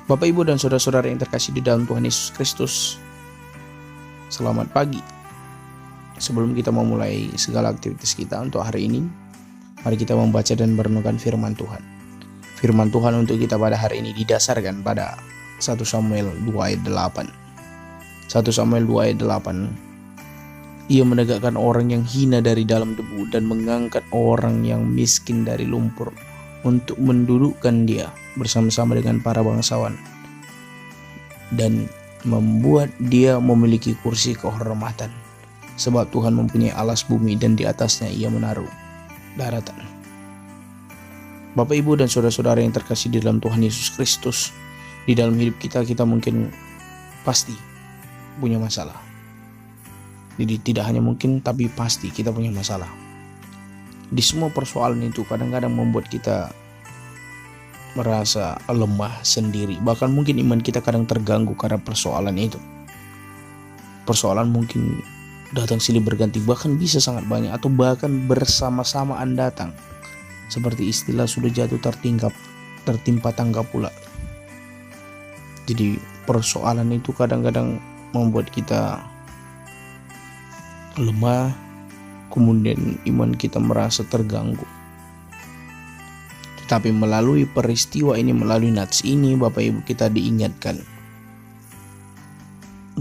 Bapak, Ibu, dan saudara-saudara yang terkasih di dalam Tuhan Yesus Kristus, selamat pagi. Sebelum kita memulai segala aktivitas kita untuk hari ini, mari kita membaca dan merenungkan firman Tuhan. Firman Tuhan untuk kita pada hari ini didasarkan pada 1 Samuel 2 ayat 8. 1 Samuel 2 ayat 8. Ia menegakkan orang yang hina dari dalam debu dan mengangkat orang yang miskin dari lumpur untuk mendudukkan dia bersama-sama dengan para bangsawan dan membuat dia memiliki kursi kehormatan, sebab Tuhan mempunyai alas bumi dan di atasnya ia menaruh daratan. Bapak, Ibu, dan saudara-saudara yang terkasih di dalam Tuhan Yesus Kristus, di dalam hidup kita mungkin pasti punya masalah. Jadi tidak hanya mungkin, tapi pasti kita punya masalah. Di semua persoalan itu kadang-kadang membuat kita merasa lemah sendiri. Bahkan mungkin iman kita kadang terganggu karena persoalan itu. Persoalan mungkin datang silih berganti, bahkan bisa sangat banyak, atau bahkan bersama-samaan datang. Seperti istilah sudah jatuh tertimpa tangga pula. Jadi persoalan itu kadang-kadang membuat kita lemah, kemudian iman kita merasa terganggu. Tetapi melalui peristiwa ini, melalui nats ini, Bapak Ibu, kita diingatkan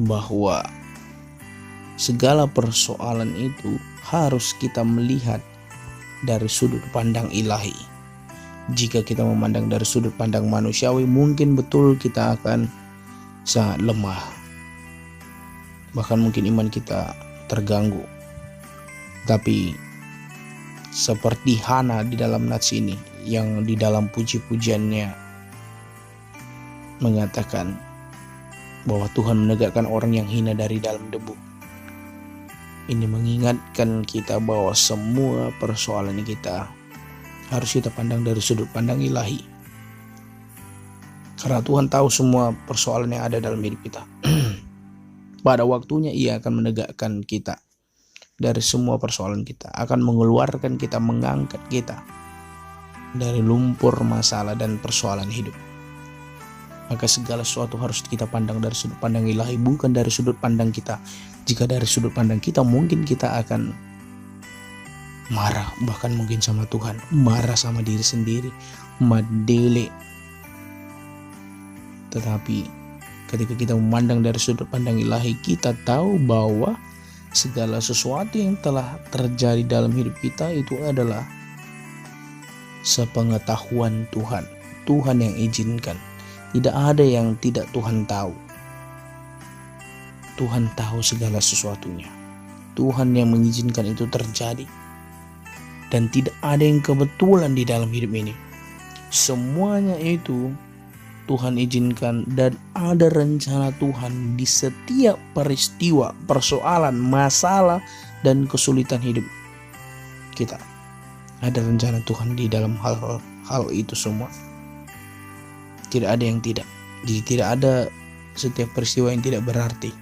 bahwa segala persoalan itu harus kita melihat dari sudut pandang ilahi. Jika kita memandang dari sudut pandang manusiawi, mungkin betul kita akan sangat lemah. Bahkan mungkin iman kita terganggu. Tapi seperti Hana di dalam nats ini, yang di dalam puji-pujiannya mengatakan bahwa Tuhan menegakkan orang yang hina dari dalam debu. Ini mengingatkan kita bahwa semua persoalan kita harus kita pandang dari sudut pandang ilahi. Karena Tuhan tahu semua persoalan yang ada dalam hidup kita. Pada waktunya Ia akan menegakkan kita dari semua persoalan kita, akan mengeluarkan kita, mengangkat kita dari lumpur masalah dan persoalan hidup. Maka segala sesuatu harus kita pandang dari sudut pandang ilahi, bukan dari sudut pandang kita. Jika dari sudut pandang kita, mungkin kita akan marah, bahkan mungkin sama Tuhan, marah sama diri sendiri, madele. Tetapi ketika kita memandang dari sudut pandang ilahi, kita tahu bahwa segala sesuatu yang telah terjadi dalam hidup kita itu adalah sepengetahuan Tuhan. Tuhan yang izinkan. Tidak ada yang tidak Tuhan tahu. Tuhan tahu segala sesuatunya. Tuhan yang mengizinkan itu terjadi. Dan tidak ada yang kebetulan di dalam hidup ini. Semuanya itu Tuhan izinkan, dan ada rencana Tuhan di setiap peristiwa, persoalan, masalah, dan kesulitan hidup kita. Ada rencana Tuhan di dalam hal itu semua. Tidak ada yang tidak. Jadi tidak ada setiap peristiwa yang tidak berarti.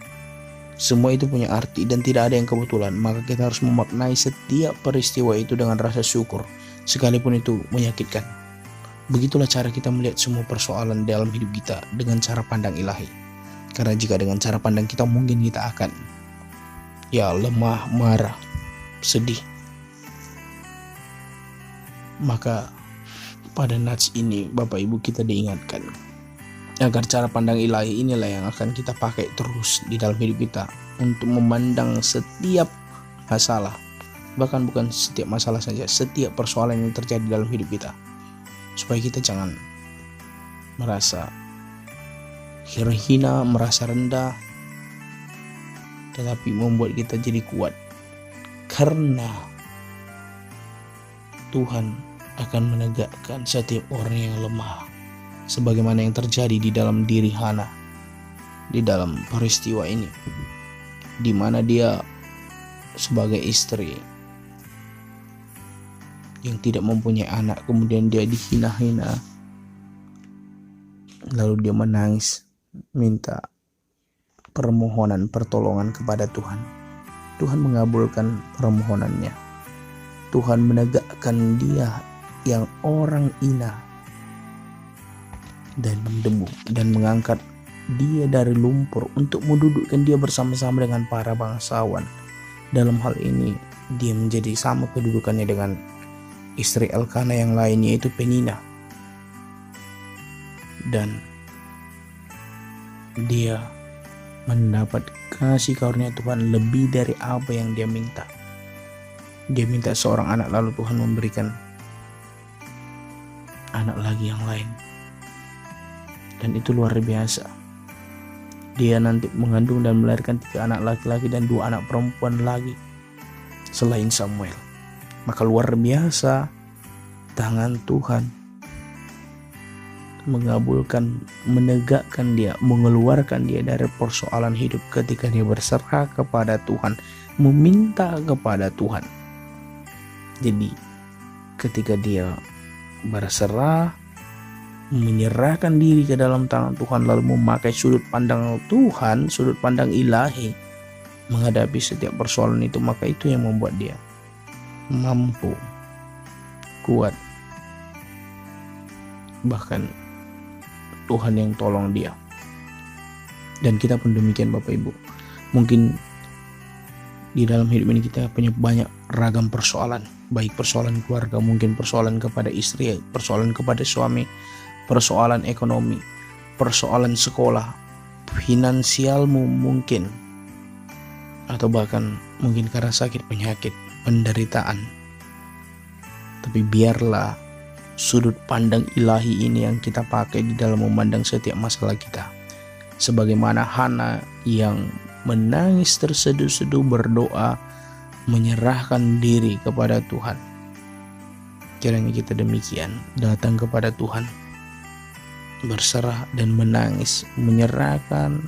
Semua itu punya arti dan tidak ada yang kebetulan. Maka kita harus memaknai setiap peristiwa itu dengan rasa syukur, sekalipun itu menyakitkan. Begitulah cara kita melihat semua persoalan dalam hidup kita, dengan cara pandang ilahi. Karena jika dengan cara pandang kita, mungkin kita akan lemah, marah, sedih. Maka pada nats ini, Bapak Ibu, kita diingatkan agar cara pandang ilahi inilah yang akan kita pakai terus di dalam hidup kita untuk memandang setiap masalah. Bahkan bukan setiap masalah saja, setiap persoalan yang terjadi dalam hidup kita. Supaya kita jangan merasa hina, merasa rendah, tetapi membuat kita jadi kuat. Karena Tuhan akan menegakkan setiap orang yang lemah, sebagaimana yang terjadi di dalam diri Hana di dalam peristiwa ini, di mana dia sebagai istri yang tidak mempunyai anak, kemudian dia dihina-hina, lalu dia menangis minta permohonan pertolongan kepada Tuhan. Tuhan mengabulkan permohonannya. Tuhan menegakkan dia yang orang hina dan debu dan mengangkat dia dari lumpur untuk mendudukkan dia bersama-sama dengan para bangsawan. Dalam hal ini dia menjadi sama kedudukannya dengan istri Elkana yang lainnya, yaitu Penina, dan dia mendapat kasih karunia Tuhan lebih dari apa yang dia minta. Dia minta seorang anak, lalu Tuhan memberikan anak lagi yang lain, dan itu luar biasa. Dia nanti mengandung dan melahirkan 3 anak laki-laki dan 2 anak perempuan lagi selain Samuel. Maka luar biasa tangan Tuhan mengabulkan, menegakkan dia, mengeluarkan dia dari persoalan hidup ketika dia berserah kepada Tuhan, meminta kepada Tuhan. Jadi ketika dia berserah, menyerahkan diri ke dalam tangan Tuhan, lalu memakai sudut pandang Tuhan, sudut pandang ilahi menghadapi setiap persoalan itu, maka itu yang membuat dia mampu, kuat, bahkan Tuhan yang tolong dia. Dan kita pun demikian Bapak Ibu. Mungkin di dalam hidup ini kita punya banyak ragam persoalan, baik persoalan keluarga, mungkin persoalan kepada istri, persoalan kepada suami, persoalan ekonomi, persoalan sekolah, finansialmu mungkin, atau bahkan mungkin karena sakit, penyakit, penderitaan. Tapi biarlah sudut pandang ilahi ini yang kita pakai di dalam memandang setiap masalah kita. Sebagaimana Hana yang menangis terseduh-seduh berdoa, menyerahkan diri kepada Tuhan. Kiranya kita demikian, datang kepada Tuhan, berserah dan menangis, menyerahkan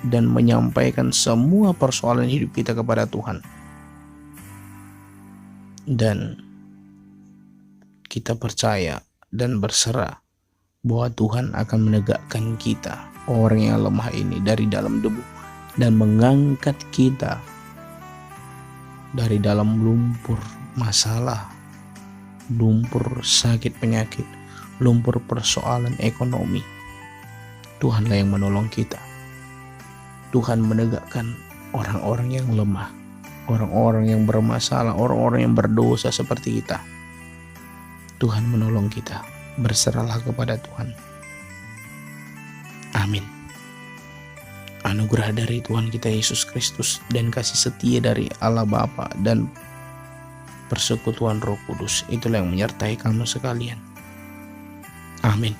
dan menyampaikan semua persoalan hidup kita kepada Tuhan. Dan kita percaya dan berserah bahwa Tuhan akan menegakkan kita, orang yang lemah ini, dari dalam debu dan mengangkat kita dari dalam lumpur masalah, lumpur sakit penyakit, lumpur persoalan ekonomi. Tuhanlah yang menolong kita. Tuhan menegakkan orang-orang yang lemah, orang-orang yang bermasalah, orang-orang yang berdosa seperti kita. Tuhan menolong kita. Berserahlah kepada Tuhan. Amin. Anugerah dari Tuhan kita Yesus Kristus dan kasih setia dari Allah Bapa dan persekutuan Roh Kudus, itulah yang menyertai kamu sekalian. Amin.